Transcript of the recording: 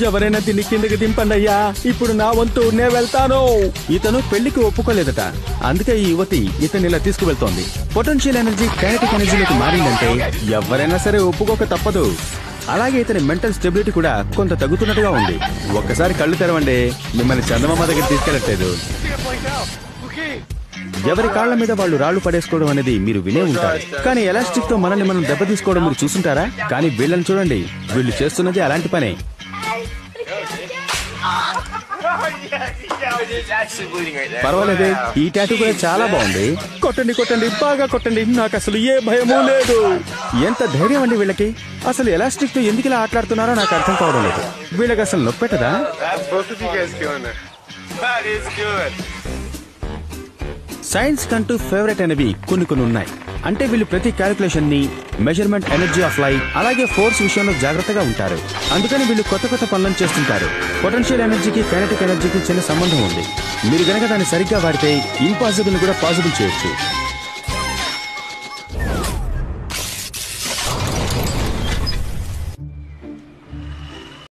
ఎవరైనా దీన్ని కిందకి దింపండి అయ్యా, ఇప్పుడు నా వంతు నే వెళ్తాను. ఇతను పెళ్లికి ఒప్పుకోలేదట, అందుకే ఈ యువతి ఇతన్ని ఇలా తీసుకువెళ్తోంది. పొటెన్షియల్ ఎనర్జీ కైనెటిక్ ఎనర్జీలోకి మారిందంటే ఎవరైనా సరే ఒప్పుకోక తప్పదు. అలాగే ఇతని మెంటల్ స్టెబిలిటీ కూడా కొంత తగ్గుతున్నట్టుగా ఉంది. ఒక్కసారి కళ్ళు తెరవండి, మిమ్మల్ని చందమామ దగ్గర తీసుకెళ్లట్లేదు. ఎవరి కాళ్ల మీద వాళ్ళు రాళ్లు పడేసుకోవడం అనేది మీరు వినే ఉంటారు, కానీ ఎలాస్టిక్ తో మనల్ని మనం దెబ్బ తీసుకోవడం మీరు చూసుంటారా? కానీ వీళ్ళని చూడండి, వీళ్ళు చేస్తున్నది అలాంటి పనే. పర్వాలేదే, ఈ టాటూ కూడా చాలా బాగుంది. కొట్టండి కొట్టండి, బాగా కొట్టండి, నాకు అసలు ఏ భయమూ లేదు. ఎంత ధైర్యం అండి వీళ్ళకి. అసలు ఎలాస్టిక్ తో ఎందుకు ఇలా ఆటలాడుతున్నారో నాకు అర్థం కావడం లేదు. వీళ్ళకి అసలు నొప్పెట్టదా? సైన్స్ కంటూ ఫేవరెట్ అనేవి కొన్ని ఉన్నాయి. అంటే వీళ్ళు ప్రతి క్యాలిక్యులేషన్ ని, మెజర్మెంట్, ఎనర్జీ ఆఫ్ లైట్, అలాగే ఫోర్స్ విషయంలో జాగ్రత్తగా ఉంటారు. అందుకని వీళ్ళు కొత్త పనులను చేస్తుంటారు. పొటెన్షియల్ ఎనర్జీకి కైనెటిక్ ఎనర్జీకి చిన్న సంబంధం ఉంది. మీరు గనక దాన్ని సరిగ్గా వాడితే ఇంపాసిబుల్ కూడా పాసిబుల్ చేయొచ్చు.